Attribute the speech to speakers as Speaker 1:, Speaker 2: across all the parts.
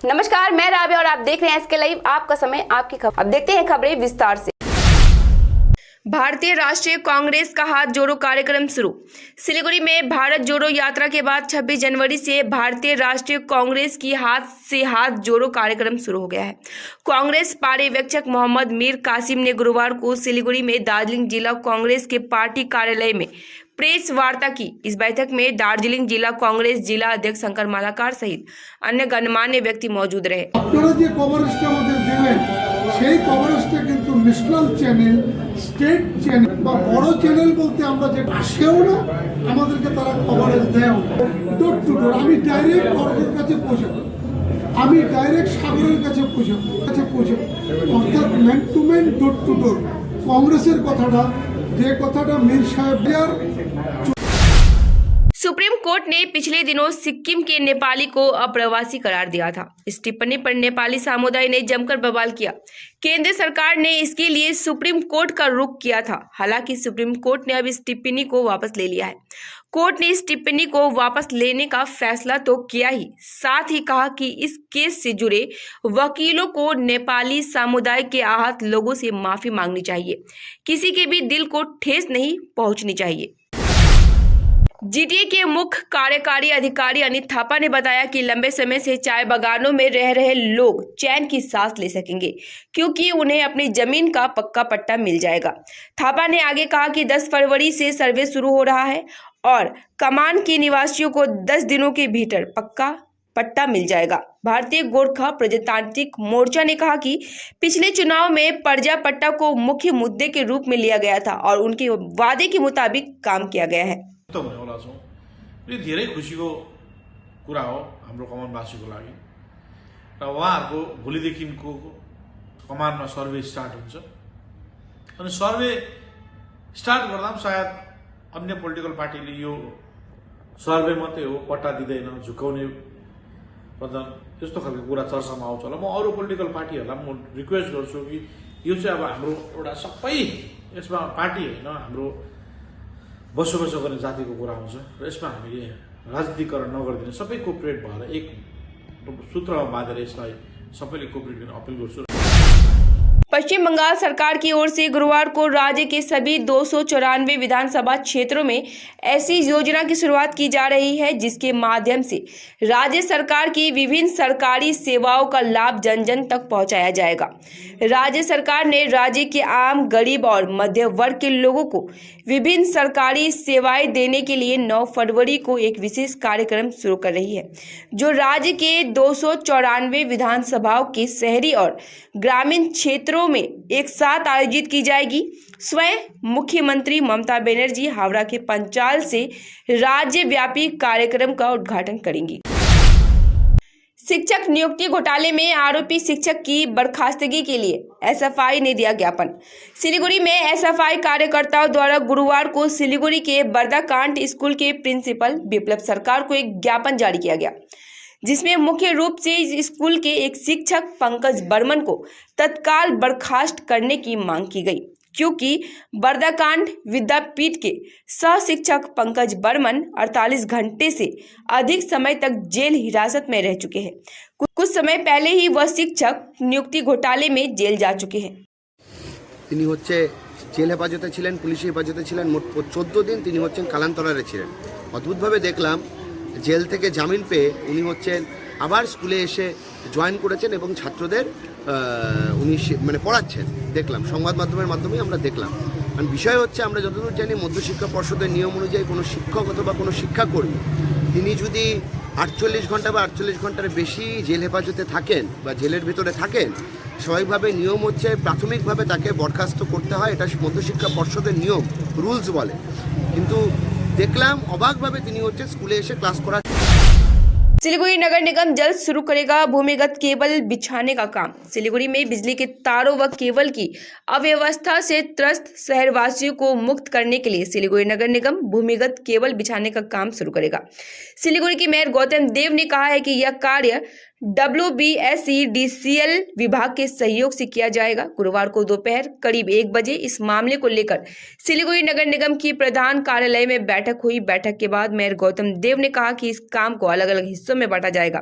Speaker 1: नमस्कार, मैं राबिया और आप देख रहे हैं एसके लाइव। आपका समय, आपकी खबर। अब देखते हैं खबरें विस्तार से। भारतीय राष्ट्रीय कांग्रेस का हाथ जोड़ो कार्यक्रम शुरू। सिलीगुड़ी में भारत जोड़ो यात्रा के बाद 26 जनवरी से भारतीय राष्ट्रीय कांग्रेस की हाथ से हाथ जोड़ो कार्यक्रम शुरू हो गया है। कांग्रेस पर्यवेक्षक मोहम्मद मीर कासिम ने गुरुवार को सिलीगुड़ी में दार्जिलिंग जिला कांग्रेस के पार्टी कार्यालय में प्रेस वार्ता की। इस बैठक में दार्जिलिंग जिला कांग्रेस जिला अध्यक्ष शंकर मालाकार सहित अन्य गणमान्य व्यक्ति मौजूद रहे।
Speaker 2: সেই কভারেজটা কিন্তু ন্যাশনাল চ্যানেল, স্টেট চ্যানেল বা বড় চ্যানেল বলতে আমরা যে আসেও না, আমাদেরকে তারা কভারেজ দেয় না। ডোর টু ডোর আমি ডাইরেক্ট বর্গের কাছে পৌঁছাবো, আমি ডাইরেক্ট সাগরের কাছে পৌঁছাবো, অর্থাৎ man to man, door to door. কংগ্রেসের কথাটা, যে কথাটা মীর সাহেব
Speaker 1: सुप्रीम कोर्ट ने पिछले दिनों सिक्किम के नेपाली को अप्रवासी करार दिया था। इस टिप्पणी पर नेपाली समुदाय ने जमकर बवाल किया। केंद्र सरकार ने इसके लिए सुप्रीम कोर्ट का रुख किया था। हालांकि सुप्रीम कोर्ट ने अब इस टिप्पणी को वापस ले लिया है। कोर्ट ने इस टिप्पणी को वापस लेने का फैसला तो किया ही, साथ ही कहा कि इस केस से जुड़े वकीलों को नेपाली समुदाय के आहत लोगों से माफी मांगनी चाहिए। किसी के भी दिल को ठेस नहीं पहुंचनी चाहिए। जीटीए के मुख्य कार्यकारी अधिकारी अनित थापा ने बताया कि लंबे समय से चाय बागानों में रह रहे लोग चैन की सांस ले सकेंगे, क्योंकि उन्हें अपनी जमीन का पक्का पट्टा मिल जाएगा। थापा ने आगे कहा कि 10 फरवरी से सर्वे शुरू हो रहा है और कमान के निवासियों को 10 दिनों के भीतर पक्का पट्टा मिल जाएगा। भारतीय गोरखा प्रजातांत्रिक मोर्चा ने कहा कि पिछले चुनाव में पर्जा पट्टा को मुख्य मुद्दे के रूप में लिया गया था और उनके वादे के मुताबिक काम किया गया है।
Speaker 3: हुनेवाला छौँ। यो धेरै खुसीको कुरा हो हाम्रो कमानवासीको लागि र उहाँहरूको भोलिदेखिको कमानमा सर्वे स्टार्ट हुन्छ अनि सर्वे स्टार्ट गर्दा पनि सायद अन्य पोलिटिकल पार्टीले यो सर्वे मात्रै हो, पट्टा दिँदैन, झुकाउने प्रधान त्यस्तो खालको कुरा चर्चामा आउँछ होला। म अरू पोलिटिकल पार्टीहरूलाई म रिक्वेस्ट गर्छु कि यो चाहिँ अब हाम्रो एउटा सबै यसमा पार्टी होइन, हाम्रो बसोबासो गर्ने जातिको कुरा हुन्छ र यसमा हामीले राजनीतिकरण नगरिदिने सबै कोअपरेट भएर एक सूत्रमा बाँधेर यसलाई सबैले कोअपरेट गर्ने अपिल गर्छु।
Speaker 1: पश्चिम बंगाल सरकार की ओर से गुरुवार को राज्य के सभी 294 विधानसभा क्षेत्रों में ऐसी योजना की शुरुआत की जा रही है, जिसके माध्यम से राज्य सरकार की विभिन्न सरकारी सेवाओं का लाभ जन जन तक पहुंचाया जाएगा। राज्य सरकार ने राज्य के आम, गरीब और मध्य वर्ग के लोगों को विभिन्न सरकारी सेवाएं देने के लिए 9 फरवरी को एक विशेष कार्यक्रम शुरू कर रही है, जो राज्य के 294 विधानसभाओं के शहरी और ग्रामीण क्षेत्रों में एक साथ आयोजित की जाएगी। स्वयं मुख्यमंत्री ममता बनर्जी हावड़ा के पंचाल से राज्यव्यापी कार्यक्रम का उद्घाटन करेंगी। शिक्षक नियुक्ति घोटाले में आरोपी शिक्षक की बर्खास्तगी के लिए एसएफआई ने दिया ज्ञापन। सिलीगुड़ी में एसएफआई कार्यकर्ताओं द्वारा गुरुवार को सिलीगुड़ी के बर्दाकांड स्कूल के प्रिंसिपल बिप्लब सरकार को एक ज्ञापन जारी किया गया, जिसमें मुख्य रूप से इस स्कूल के एक शिक्षक पंकज बर्मन को तत्काल बर्खास्त करने की मांग की गई, क्योंकि बर्दाकांड विद्यापीठ के सह शिक्षक पंकज बर्मन 48 घंटे से अधिक समय तक जेल हिरासत में रह चुके हैं। कुछ समय पहले ही वह शिक्षक नियुक्ति घोटाले में जेल जा चुके हैं।
Speaker 4: তিনি হচ্ছে জেল হেফাজতে ছিলেন, পুলিশ হেফাজতে ছিলেন, মোট 14 দিন তিনি হচ্ছেন কালান্তরারে ছিলেন। অদ্ভুতভাবে দেখলাম জেল থেকে জামিন পেয়ে উনি হচ্ছেন আবার স্কুলে এসে জয়েন করেছেন এবং ছাত্রদের উনি মানে পড়াচ্ছেন। দেখলাম সংবাদ মাধ্যমের মাধ্যমে আমরা দেখলাম। কারণ বিষয় হচ্ছে আমরা যতদূর জানি মধ্যশিক্ষা পর্ষদের নিয়ম অনুযায়ী কোনো শিক্ষক অথবা কোনো শিক্ষাকর্মী তিনি যদি 48 ঘন্টা বা 48 ঘন্টার বেশি জেল হেফাজতে থাকেন বা জেলের ভিতরে থাকেন, স্বাভাবিকভাবে নিয়ম হচ্ছে প্রাথমিকভাবে তাকে বরখাস্ত করতে হয়। এটা মধ্যশিক্ষা পর্ষদের নিয়ম, রুলস বলে। কিন্তু দেখলাম অবাকভাবে তিনি হচ্ছে স্কুলে এসে ক্লাস করা।
Speaker 1: सिलीगुड़ी नगर निगम जल्द शुरू करेगा भूमिगत केबल बिछाने का काम। सिलीगुड़ी में बिजली के तारों व केबल की अव्यवस्था से त्रस्त शहरवासियों को मुक्त करने के लिए सिलीगुड़ी नगर निगम भूमिगत केबल बिछाने का काम शुरू करेगा। सिलीगुड़ी के मेयर गौतम देव ने कहा है कि यह कार्य WBSEDCL विभाग के सहयोग से किया जाएगा। गुरुवार को दोपहर करीब 1 बजे इस मामले को लेकर सिलीगुड़ी नगर निगम की प्रधान कार्यालय में बैठक हुई। बैठक के बाद मेयर गौतम देव ने कहा कि इस काम को अलग अलग हिस्सों में बांटा जाएगा।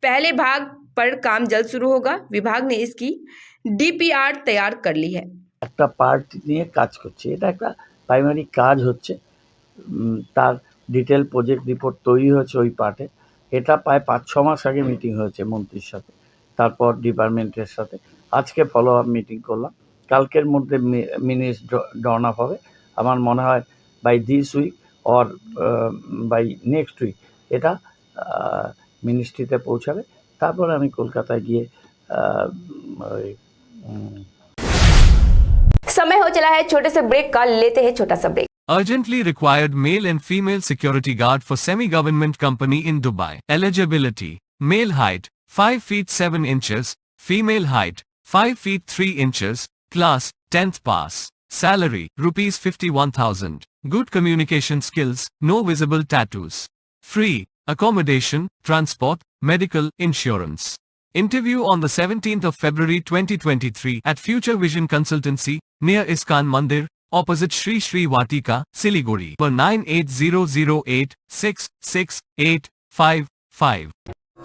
Speaker 1: पहले भाग पर काम जल्द शुरू होगा। विभाग ने इसकी DPR तैयार कर ली है।
Speaker 5: একটা পার্ট নিয়ে কাজ করছে, এটা একটা প্রাইমারি কাজ হচ্ছে। তার ডিটেল প্রজেক্ট রিপোর্ট তৈরি হয়েছে ওই পার্টে। এটা প্রায় 5-6 মাস আগে মিটিং হয়েছে মন্ত্রীর সাথে, তারপর ডিপার্টমেন্টের সাথে। আজকে ফলো আপ মিটিং করলাম, কালকের মধ্যে মিনিটস ড্রন আপ হবে। আমার মনে হয় by this week or by next week এটা মিনিস্ট্রিতে পৌঁছাবে। তারপরে আমি কলকাতায় গিয়ে
Speaker 1: समय हो चला है छोटे से ब्रेक का, लेते हैं छोटा सा break.
Speaker 6: Urgently required male and female security guard for semi-government company in Dubai. Eligibility: male height 5 feet 7 inches, female height 5 feet 3 inches, class 10th pass. Salary rupees 51,000. Good communication skills, no visible tattoos. Free accommodation, transport, medical insurance. Interview on the 17th of February 2023 at Future Vision Consultancy, near Iskan Mandir, opposite Shri Shri Vatika, Siliguri. Number 9800866855.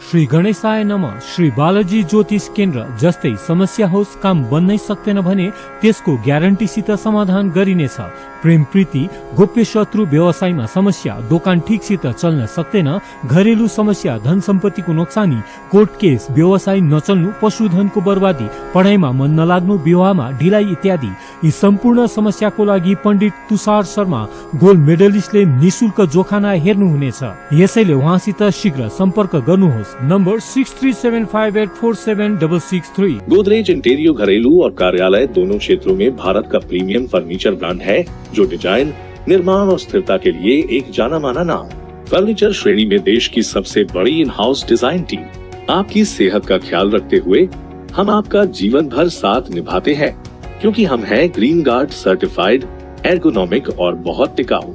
Speaker 7: Shri गणेशाय नमः। श्री बालाजी ज्योतिष केन्द्र जस्तै समस्या होस् काम बन्नै सक्दैन भने त्यसको ग्यारेन्टीसित समाधान गरिनेछ। प्रेम प्रीति, गोप्य शत्रु, व्यवसायमा समस्या, दोकान ठिकसित चल्न सक्दैन, घरेलु समस्या, धन सम्पत्तिको नोक्सानी, कोर्ट केस, व्यवसाय नचल्नु, पशुधनको बर्बादी, पढाइमा मन नलाग्नु, विवाहमा ढिलाइ इत्यादि यी सम्पूर्ण समस्याको लागि पण्डित तुषार शर्मा गोल्ड मेडलिस्टले निशुल्क जोखाना हेर्नुहुनेछ। यसैले उहाँसित शीघ्र सम्पर्क गर्नुहोस्। नम्बर 6375847663।
Speaker 8: गोदरेज इंटीरियर घरेलू और कार्यालय दोनों क्षेत्रों में भारत का प्रीमियम फर्नीचर ब्रांड है, जो डिजाइन, निर्माण और स्थिरता के लिए एक जाना माना नाम। फर्नीचर श्रेणी में देश की सबसे बड़ी इन हाउस डिजाइन टीम। आपकी सेहत का ख्याल रखते हुए हम आपका जीवन भर साथ निभाते हैं, क्योंकि हम हैं ग्रीन गार्ड सर्टिफाइड, एर्गोनॉमिक और बहुत टिकाऊ।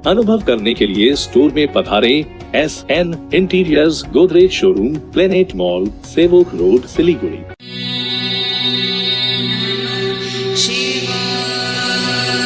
Speaker 8: अनुभव करने के लिए स्टोर में पधारें। SN interiors, Godrej showroom, planet mall, Sevoke road, Siliguri.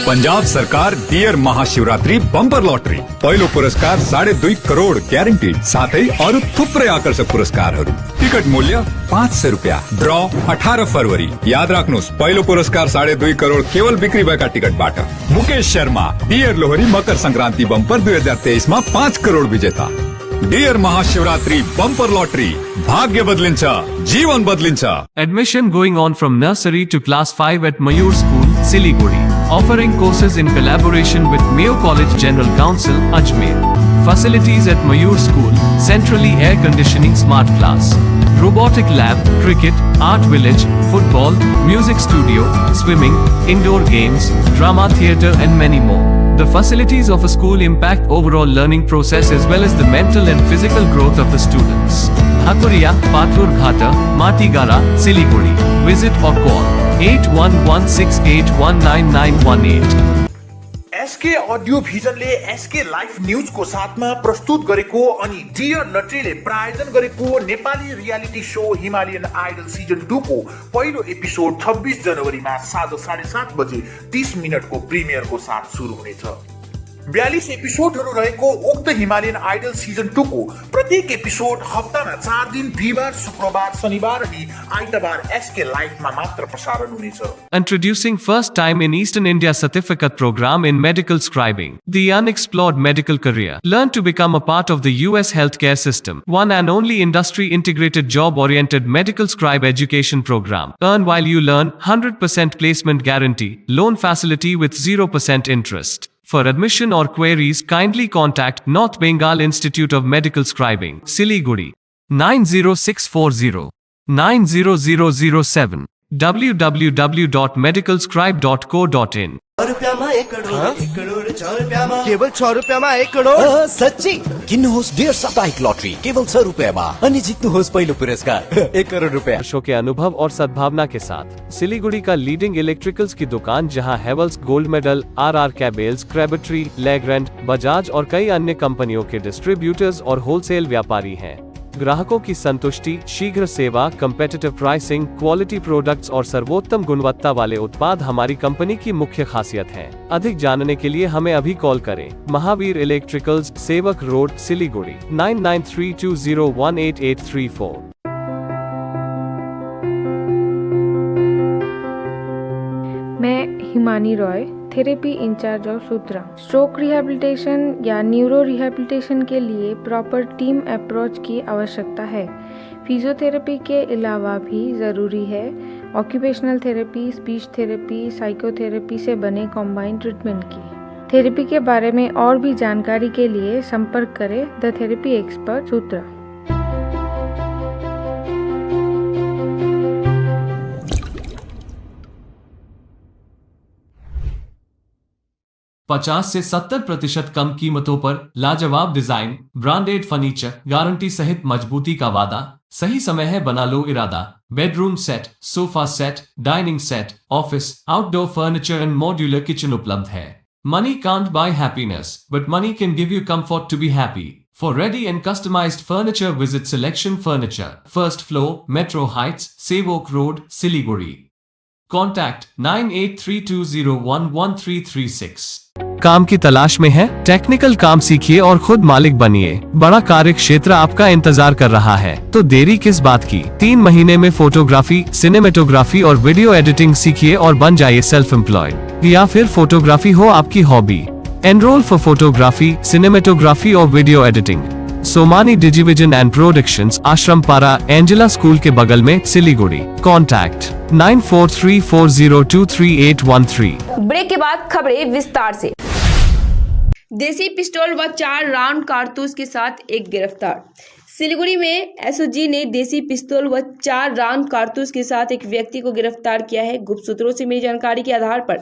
Speaker 9: Punjab सरकार डियर महाशिवरात्रि बम्पर लॉटरी पहिलो पुरस्कार 2.5 करोड़ ग्यारेन्टीड, साथै अरु थुप्रै आकर्षक पुरस्कारहरू। टिकट मूल्य 500 रुपियाँ। ड्र 18 फरवरी। याद राख्नुहोस्, पहिलो पुरस्कार 2.5 करोड़ केवल बिक्री भएका टिकटबाट। मुकेश शर्मा, डियर लोहरी मकर संक्रान्ति बम्पर 2023 मा 5 करोड़ विजेता। डियर महाशिवरात्रि बम्पर लॉटरी, भाग्य बदलिन्छ, जीवन बदलिन्छ।
Speaker 6: Admission going on from nursery to class 5 at Mayur School, Siliguri. Offering courses in collaboration with Mayo College General Council, Ajmer. Facilities at Mayur School: centrally air conditioning, smart class, robotic lab, cricket, art village, football, music studio, swimming, indoor games, drama theatre and many more. The facilities of a school impact overall learning process as well as the mental and physical growth of the students. Hakuria, Pathur Ghata, Matigara, Siliguri. Visit or call 8116819918.
Speaker 10: SK audio भिजनले SK life news को साथमा प्रस्तुत गरेको अनि dear नट्रीले प्रायोजन गरेको Nepali reality show Himalayan Idol season 2 को पहिलो एपिसोड 26 जनवरीमा साँझ 7:30 बजे 30 मिनटको प्रिमियरको साथ सुरु हुनेछ। 42 एपिसोडहरू रहेको उक्त हिमालयन आइडल सिजन 2 को प्रत्येक एपिसोड हप्तामा 4 दिन बिहीबार, शुक्रबार, शनिबार अनि आइतबार एसके लाइफमा मात्र प्रसारण हुनेछ।
Speaker 6: Introducing first time in Eastern India certificate program in medical scribing, the unexplored medical career. Learn to become a part of the US healthcare system. One and only industry integrated job oriented medical scribe education program. Earn while you learn, 100% placement guarantee, loan facility with 0% interest. For admission or queries, kindly contact North Bengal Institute of Medical Scribing, Siliguri, 90640 90007, www.medicalscribe.co.in।
Speaker 11: केवल 6 रुपियाँमा 1 करोड। सच्ची किन्नुहोस् dear साप्ताहिक lottery केवल 6 रुपियाँमा अनि जित्नुहोस् पहिलो पुरस्कार 1 करोड़ रुपया।
Speaker 6: वर्षों के अनुभव और सद्भावना के साथ सिलीगुड़ी का लीडिंग इलेक्ट्रिकल्स की दुकान, जहां Havells gold medal, RR cables, Crabtree, Legrand, Bajaj और कई अन्य कंपनियों के डिस्ट्रीब्यूटर्स और होलसेल व्यापारी हैं। ग्राहकों की संतुष्टि, शीघ्र सेवा, कम्पेटिटिव प्राइसिंग, क्वालिटी प्रोडक्ट्स और सर्वोत्तम गुणवत्ता वाले उत्पाद हमारी कंपनी की मुख्य खासियत है। अधिक जानने के लिए हमें अभी कॉल करें। Mahavir electricals, Sevak road, Siliguri, 9932018834।
Speaker 12: Himani Roy, therapy in-charge of Sutra. Stroke rehabilitation या न्यूरो रिहैबिलिटेशन के लिए प्रॉपर टीम अप्रोच की आवश्यकता है। फिजियोथेरेपी के अलावा भी ज़रूरी है occupational therapy, speech therapy, psychotherapy से बने कॉम्बाइंड ट्रीटमेंट की। थेरेपी के बारे में और भी जानकारी के लिए संपर्क करें द थेरेपी एक्सपर्ट सूत्रा।
Speaker 6: पचास से 70% कम कीमतों पर लाजवाब डिजाइन, ब्रांडेड फर्नीचर, गारंटी सहित मजबूती का वादा। सही समय है, बना लो इरादा। Bedroom set, sofa set, dining set, office, outdoor furniture and modular kitchen उपलब्ध है। Money can't buy happiness, but money can give you comfort to be happy. For ready and customized furniture, visit Selection Furniture, first floor, Metro Heights, Sevok Road, Siliguri. Contact 9832011336। काम की तलाश में है? Technical काम सीखिए और खुद मालिक बनिए। बड़ा कार्य क्षेत्र आपका इंतजार कर रहा है, तो देरी किस बात की? 3 महीने में फोटोग्राफी, सिनेमेटोग्राफी और वीडियो एडिटिंग सीखिए और बन जाइए सेल्फ एम्प्लॉयड। या फिर फोटोग्राफी हो आपकी hobby? Enrol for photography, cinematography और video editing. Somani Digivision and productions, Ashram Para, Angela school के बगल में, सिलीगुड़ी। कॉन्टैक्ट 9434023813।
Speaker 1: ब्रेक के बाद खबरें विस्तार से। देसी पिस्तौल व 4 राउंड कारतूस के साथ एक गिरफ्तार। सिलीगुड़ी में एसओजी ने देसी पिस्तौल व 4 राउंड कारतूस के साथ एक व्यक्ति को गिरफ्तार किया है। गुप्त सूत्रों से मिली जानकारी के आधार पर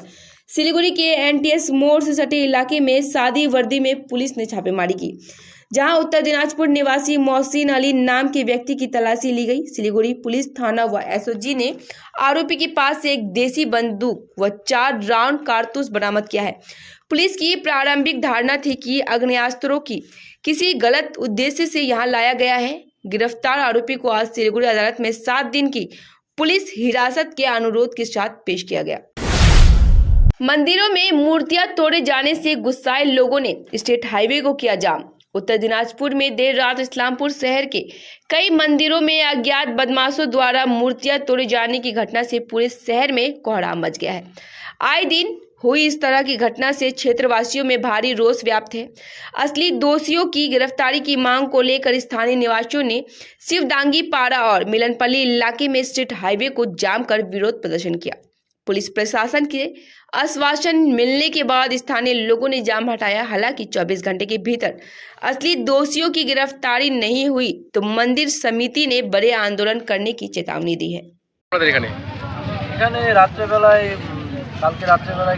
Speaker 1: सिलीगुड़ी के एनटीएस मोड़ से सटे इलाके में सादी वर्दी में पुलिस ने छापेमारी की, जहां उत्तर दिनाजपुर निवासी मोहसिन अली नाम के व्यक्ति की तलाशी ली गई। सिलीगुड़ी पुलिस थाना व एसओजी ने आरोपी के पास से एक देसी बंदूक व 4 राउंड कारतूस बरामद किया है। पुलिस की प्रारंभिक धारणा थी कि आग्नेयास्त्रों की किसी गलत उद्देश्य से यहां लाया गया है। गिरफ्तार आरोपी को आज सिलीगुड़ी अदालत में 7 दिन की पुलिस हिरासत के अनुरोध के साथ पेश किया गया। मंदिरों में मूर्तियां तोड़े जाने से गुस्साए लोगों ने स्टेट हाईवे को किया जाम। उत्तर दिनाजपुर में देर रात इस्लामपुर शहर के कई मंदिरों में अज्ञात बदमाशों द्वारा मूर्तियां तोड़े जाने की घटना से पूरे शहर में कोहराम मच गया है। आए दिन हुई इस तरह की घटना से क्षेत्रवासियों में भारी रोष व्याप्त है। असली दोषियों की गिरफ्तारी की मांग को लेकर स्थानीय निवासियों ने शिवदांगी पारा और मिलनपल्ली इलाके में स्टेट हाईवे को जाम कर विरोध प्रदर्शन किया। पुलिस प्रशासन के आश्वासन मिलने के बाद स्थानीय लोगों ने जाम हटाया। हालांकि 24 घंटे के भीतर असली दोषियों की गिरफ्तारी नहीं हुई तो मंदिर समिति ने बड़े आंदोलन करने की चेतावनी दी है।
Speaker 13: কালকে রাত্রেবেলায়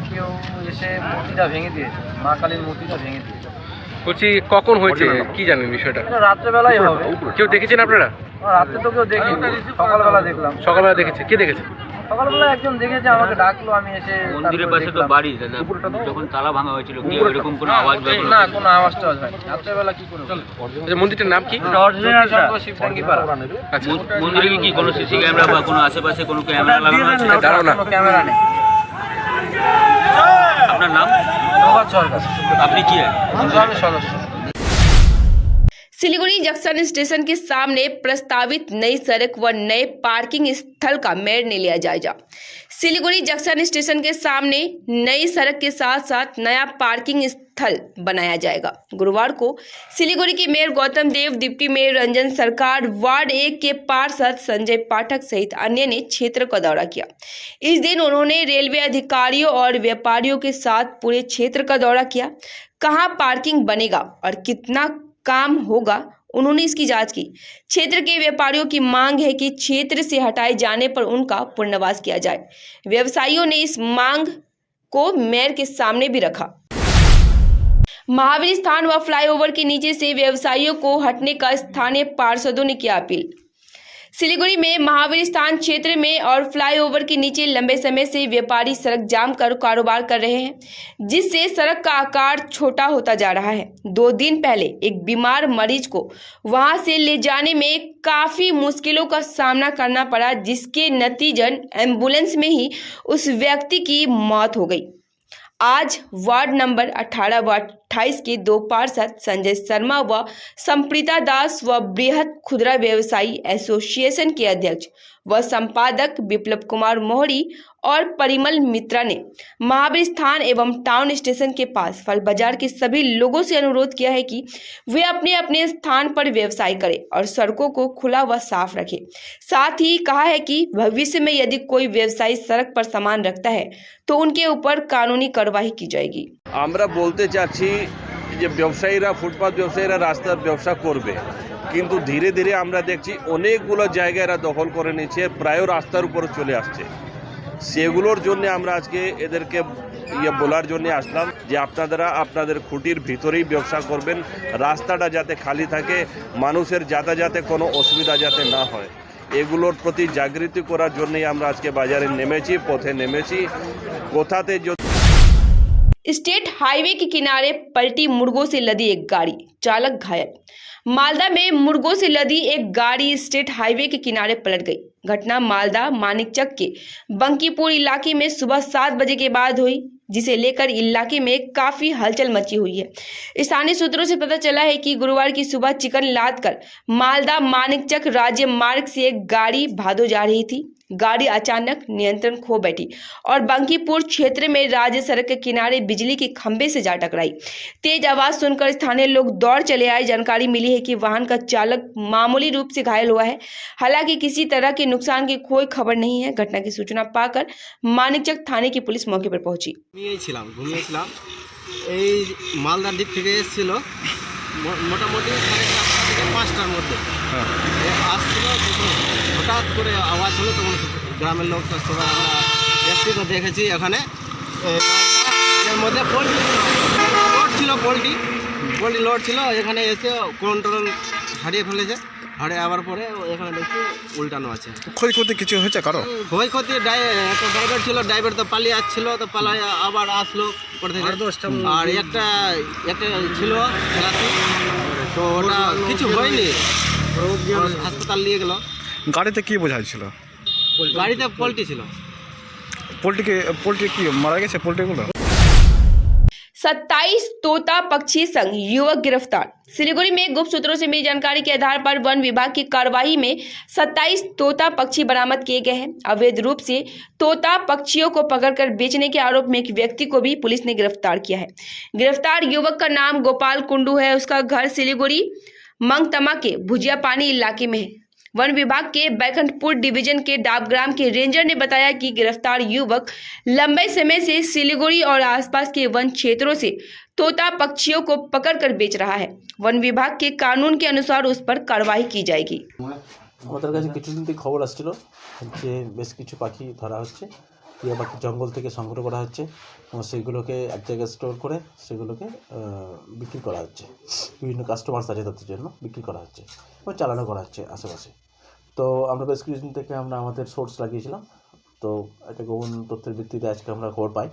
Speaker 13: কেউ এসে মূর্তিটা ভেঙে দিয়েছে, মা কালীর মূর্তিটা ভেঙে দিয়েছে।
Speaker 14: বলছি কখন হয়েছে, কি জানেন বিষয়টা?
Speaker 13: এটা রাত্রেবেলায় হবে।
Speaker 14: কেউ দেখেছেন আপনারা?
Speaker 13: রাত্রে তো কেউ দেখিনি, সকালবেলা দেখলাম।
Speaker 14: সকালবেলা দেখেছে, কে দেখেছে?
Speaker 13: সকালবেলা একজন দেখেছে, আমাকে ডাকলো, আমি এসে
Speaker 15: মন্দিরের পাশে তো বাড়ি, যখন তালা ভাঙা হয়েছিল কি এরকম কোনো আওয়াজ বেরোলো?
Speaker 13: না, কোনো আওয়াজ টাওয়াজ হয়নি। রাত্রেবেলা কি করে?
Speaker 14: আচ্ছা, মন্দিরটার নাম কি?
Speaker 13: শিবদাঙ্গি পাড়া।
Speaker 15: আচ্ছা, মন্দিরে কি কোনো সিসি ক্যামেরা বা কোনো আশেপাশে কোনো ক্যামেরা লাগানো আছে?
Speaker 13: দাঁড়াও না, কোনো ক্যামেরা নেই।
Speaker 15: আপনার নাম? আপনি কি?
Speaker 13: আমি সদস্য।
Speaker 1: सिलीगुड़ी जंक्शन स्टेशन के सामने प्रस्तावित नई सड़क व नए पार्किंग स्थल का मेयर ने लिया जायजा। सिलीगुड़ी जंक्शन स्टेशन के सामने नई सड़क के साथ साथ नया पार्किंग स्थल बनाया जाएगा। गुरुवार को सिलीगुड़ी के मेयर गौतम देव, डिप्टी मेयर रंजन सरकार, वार्ड 1 के पार्षद संजय पाठक सहित अन्य ने क्षेत्र का दौरा किया। इस दिन उन्होंने रेलवे अधिकारियों और व्यापारियों के साथ पूरे क्षेत्र का दौरा किया। कहां पार्किंग बनेगा और कितना काम होगा, उन्होंने इसकी जांच की। क्षेत्र के व्यापारियों की मांग है कि क्षेत्र से हटाए जाने पर उनका पुनर्वास किया जाए। व्यवसायियों ने इस मांग को मेयर के सामने भी रखा। महावीर स्थान व फ्लाईओवर के नीचे से व्यवसायियों को हटने का स्थानीय पार्षदों ने किया अपील। सिलीगुड़ी में महावीर स्थान क्षेत्र में और फ्लाईओवर के नीचे लंबे समय से व्यापारी सड़क जाम कर कारोबार कर रहे हैं, जिससे सड़क का आकार छोटा होता जा रहा है। 2 दिन पहले एक बीमार मरीज को वहां से ले जाने में काफी मुश्किलों का सामना करना पड़ा, जिसके नतीजन एम्बुलेंस में ही उस व्यक्ति की मौत हो गई। आज वार्ड नंबर 18 व 28 के 2 पार्षद संजय शर्मा व संप्रीता दास व बृहद खुदरा व्यवसायी एसोसिएशन के अध्यक्ष व संपादक विप्लव कुमार मोहरी और परिमल मित्रा ने महावीर स्थान एवं टाउन स्टेशन के पास फल बाजार के सभी लोगों से अनुरोध किया है कि वे अपने अपने स्थान पर व्यवसाय करें और सड़कों को खुला व साफ रखें। साथ ही कहा है कि भविष्य में यदि कोई व्यवसायी सड़क पर सामान रखता है तो उनके ऊपर कानूनी कार्रवाई की जाएगी।
Speaker 16: আমরা বলতে চাচ্ছি যে ব্যবসায়ীরা ফুটপাত ব্যবসায়ীরা রাস্তার ব্যবসা করবে, কিন্তু ধীরে ধীরে আমরা দেখছি অনেকগুলো জায়গা এরা দখল করে নিচ্ছে, প্রায় রাস্তার উপরে চলে আসছে। সেগুলোর জন্য আমরা আজকে এদেরকে বলার জন্য আসলাম যে আপনারা আপনাদের খুঁটির ভিতরেই ব্যবসা করবেন, রাস্তাটা যাতে খালি থাকে, মানুষের যাতায়াতে কোনো অসুবিধা যাতে না হয়, এগুলোর প্রতি জাগৃতি করার জন্যই আমরা আজকে বাজারে নেমেছি, পথে নেমেছি। কোথাতে
Speaker 1: स्टेट हाईवे के किनारे पलटी मुर्गों से लदी एक गाड़ी, चालक घायल। मालदा में मुर्गों से लदी एक गाड़ी स्टेट हाईवे के किनारे पलट गई। घटना मालदा मानिकचक के बंकीपुर इलाके में सुबह 7 बजे के बाद हुई, जिसे लेकर इलाके में काफी हलचल मची हुई है। स्थानीय सूत्रों से पता चला है कि गुरुवार की सुबह चिकन लाद कर मालदा मानिकचक राज्य मार्ग से एक गाड़ी भादो जा रही थी। गाड़ी अचानक नियंत्रण खो बैठी और बंकीपुर क्षेत्र में राज्य सड़क के किनारे बिजली के खंभे से जा टकराई। तेज आवाज सुनकर स्थानीय लोग दौड़ चले आए। जानकारी मिली है कि वाहन का चालक मामूली रूप से घायल हुआ है, हालांकि किसी तरह के नुकसान की कोई खबर नहीं है। घटना की सूचना पाकर मानिकचक थाने की पुलिस मौके पर पहुंची।
Speaker 17: ঘুমিয়েছিলাম এই মালদার দিক থেকে এসেছিল মোটামুটি 4:30 থেকে 5টার মধ্যে আসছিল, হঠাৎ করে আওয়াজ হলো, তখন গ্রামের লোক সবাই আমরা এসছি, তো দেখেছি এখানে এর মধ্যে পোলট্রি লোড ছিল, এখানে এসে কন্ট্রোল হারিয়ে ফেলেছে। হারিয়ে আবার পরে এখানে দেখছি উল্টানো আছে।
Speaker 18: ক্ষয়ক্ষতি কিছু হয়েছে কারো?
Speaker 17: ক্ষয়ক্ষতি একটা ড্রাইভার ছিল, ড্রাইভার তো পালিয়ে আসছিল, তো পালায় আবার আসলো পরে থেকে। আর একটা ছিল খেলাতে, তো ওটা কিছু হয়নি, হাসপাতাল নিয়ে গেল।
Speaker 18: গাড়িতে কি বোঝাইছিল?
Speaker 17: গাড়িতে পোলট্রি ছিল।
Speaker 18: পোলট্রি কি মারা গেছে পোলট্রিগুলো?
Speaker 1: 27 तोता पक्षी संग युवक गिरफ्तार। सिलीगुड़ी में गुप्त सूत्रों से मिली जानकारी के आधार पर वन विभाग की कार्रवाई में 27 तोता पक्षी बरामद किए गए हैं। अवैध रूप से तोता पक्षियों को पकड़कर बेचने के आरोप में एक व्यक्ति को भी पुलिस ने गिरफ्तार किया है। गिरफ्तार युवक का नाम गोपाल कुंडू है। उसका घर सिलीगुड़ी मंगतमा के भुजिया पानी इलाके में है। वन विभाग के बैकुंठपुर डिवीजन के डाबग्राम के रेंजर ने बताया कि गिरफ्तार युवक लंबे समय से सिलीगुड़ी और आसपास के वन क्षेत्रों से तोता पक्षियों को पकड़कर बेच रहा है। वन विभाग के कानून के अनुसार उस पर कार्रवाई की जाएगी।
Speaker 19: আমাদের কাছে কিছুদিন থেকে খবর আসছিল যে বেশ কিছু পাখি ধরা হচ্ছে, টিয়া পাখি জঙ্গল থেকে সংগ্রহ করা হচ্ছে এবং সেগুলোকে এক জায়গায় স্টোর করে সেগুলোকে বিক্রি করা হচ্ছে, বিভিন্ন কাস্টমার্স আছে তাদের জন্য বিক্রি করা হচ্ছে এবং চালানো করা হচ্ছে আশেপাশে। তো আমরা বেশ কিছুদিন থেকে আমরা আমাদের সোর্স লাগিয়েছিলাম, তো একটা গোপন তথ্যের ভিত্তিতে আজকে আমরা খবর পাই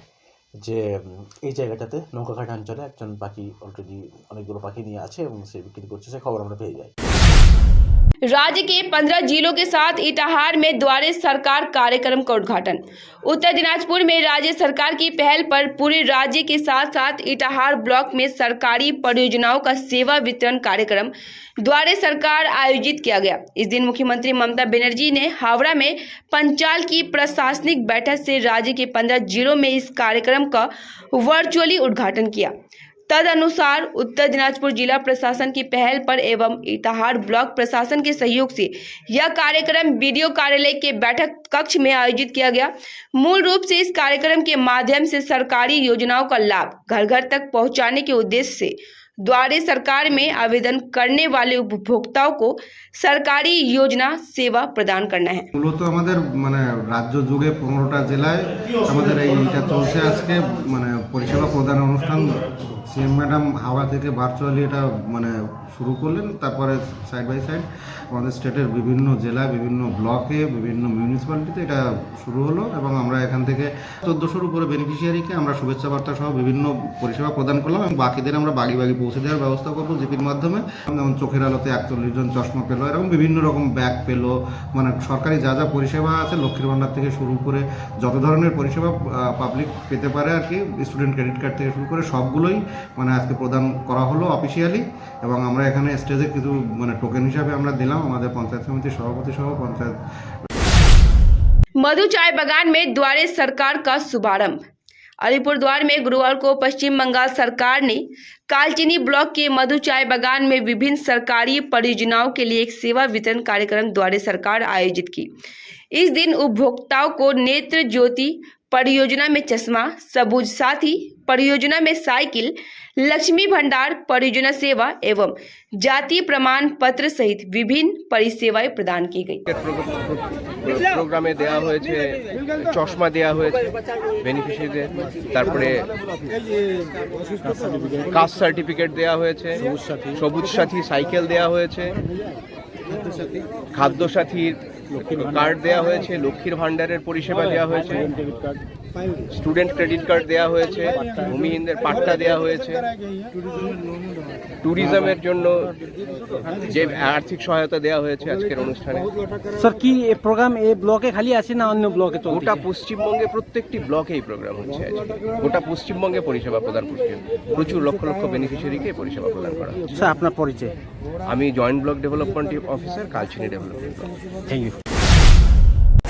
Speaker 19: যে এই জায়গাটাতে নৌকাঘাট অঞ্চলে একজন পাখি অলরেডি অনেকগুলো পাখি নিয়ে আছে এবং সে বিক্রি করছে, সে খবর আমরা পেয়ে যাই।
Speaker 1: राज्य के 15 जिलों के साथ इटाहार में द्वारे सरकार कार्यक्रम का उद्घाटन। उत्तर दिनाजपुर में राज्य सरकार की पहल पर पूरे राज्य के साथ साथ इटाहार ब्लॉक में सरकारी परियोजनाओं का सेवा वितरण कार्यक्रम द्वारे सरकार आयोजित किया गया। इस दिन मुख्यमंत्री ममता बनर्जी ने हावड़ा में पंचाल की प्रशासनिक बैठक से राज्य के 15 जिलों में इस कार्यक्रम का वर्चुअली उद्घाटन किया। तदनुसार उत्तर दिनाजपुर जिला प्रशासन की पहल पर एवं इटाहार ब्लॉक प्रशासन के सहयोग से यह कार्यक्रम वीडियो कार्यालय के बैठक कक्ष में आयोजित किया गया। मूल रूप से इस कार्यक्रम के माध्यम से सरकारी योजनाओं का लाभ घर घर तक पहुंचाने के उद्देश्य से द्वारे सरकार में आवेदन करने वाले उपभोक्ताओं को सरकारी योजना सेवा प्रदान करना है।
Speaker 20: মূলত আমাদের রাজ্য যুগে 15টা জেলায় আমাদের এইটা চলছে আজকে পরিষেবা প্রদান অনুষ্ঠান। সিএম ম্যাডাম হাওড়া থেকে ভার্চুয়ালি এটা শুরু করলেন, তারপরে সাইড বাই সাইড আমাদের স্টেটের বিভিন্ন জেলা, বিভিন্ন ব্লকে, বিভিন্ন মিউনিসিপ্যালিটিতে এটা শুরু হলো এবং আমরা এখান থেকে 1400-র উপরে বেনিফিশিয়ারিকে আমরা শুভেচ্ছা বার্তা সহ বিভিন্ন পরিষেবা প্রদান করলাম এবং বাকিদের আমরা বাগি পৌঁছে দেওয়ার ব্যবস্থা করবো জিপির মাধ্যমে। যেমন চোখের আলোতে 41 জন চশমা পেলো, এরকম বিভিন্ন রকম ব্যাগ পেলো, সরকারি যা যা পরিষেবা আছে লক্ষ্মীর ভাণ্ডার থেকে শুরু করে যত ধরনের পরিষেবা পাবলিক পেতে পারে আর কি, স্টুডেন্ট ক্রেডিট কার্ড থেকে শুরু করে সবগুলোই মানে আজকে প্রদান করা হলো অফিসিয়ালি, এবং আমরা এখানে স্টেজে কিছু মানে টোকেন হিসাবে আমরা দিলাম আমাদের পঞ্চায়েত সমিতির সভাপতি সহ পঞ্চায়েত।
Speaker 1: मधु चाय बागान में द्वारे सरकार का शुभारंभ। अलीपुरद्वार में गुरुवार को पश्चिम बंगाल सरकार ने कालचिनी ब्लॉक के मधु चाय बागान में विभिन्न सरकारी परियोजनाओं के लिए एक सेवा वितरण कार्यक्रम द्वारे सरकार आयोजित की। इस दिन उपभोक्ताओं को नेत्र ज्योति परियोजना में चश्मा, सबूज साथी परियोजना में साइकिल, लक्ष्मी भंडार परियोजना सेवा एवं जाति प्रमाण पत्र सहित विभिन्न परिसेवाएं प्रदान की गई।
Speaker 13: প্রোগ্রামে দেওয়া হয়েছে চশমা দেওয়া হয়েছে বেনিফিশিয়ারিদের, তারপরে কাস্ট সার্টিফিকেট দেওয়া হয়েছে, সবুজ সাথী সাইকেল দেওয়া হয়েছে, খাদ্য সাথীর কার্ড দেওয়া হয়েছে, লক্ষ্মীর ভান্ডারের পরিষেবা দেওয়া হয়েছে, স্টুডেন্ট ক্রেডিট কার্ড দেওয়া হয়েছে, ভূমিহীনদের পাট্টা দেওয়া হয়েছে, ট্যুরিজমের জন্য যে আর্থিক সহায়তা দেওয়া হয়েছে আজকের অনুষ্ঠানে।
Speaker 17: স্যার কি এই প্রোগ্রাম এই ব্লকে খালি আছে না অন্য ব্লকে চলছে?
Speaker 13: গোটা পশ্চিমবঙ্গে প্রত্যেকটি ব্লকে এই প্রোগ্রাম হচ্ছে আজকে। গোটা পশ্চিমবঙ্গে পরিষেবা প্রদান করছে, প্রচুর লক্ষ লক্ষ বেনিফিশিয়ারিকে পরিষেবা প্রদান করা হচ্ছে।
Speaker 17: স্যার আপনার পরিচয়?
Speaker 13: আমি joint block development officer, Kalchini development.
Speaker 17: Thank you.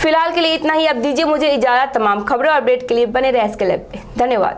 Speaker 1: फिलहाल के लिए इतना ही। अब दीजिए मुझे इजाजत। तमाम खबरों और अपडेट के लिए बने रहे SK लैब पे। धन्यवाद।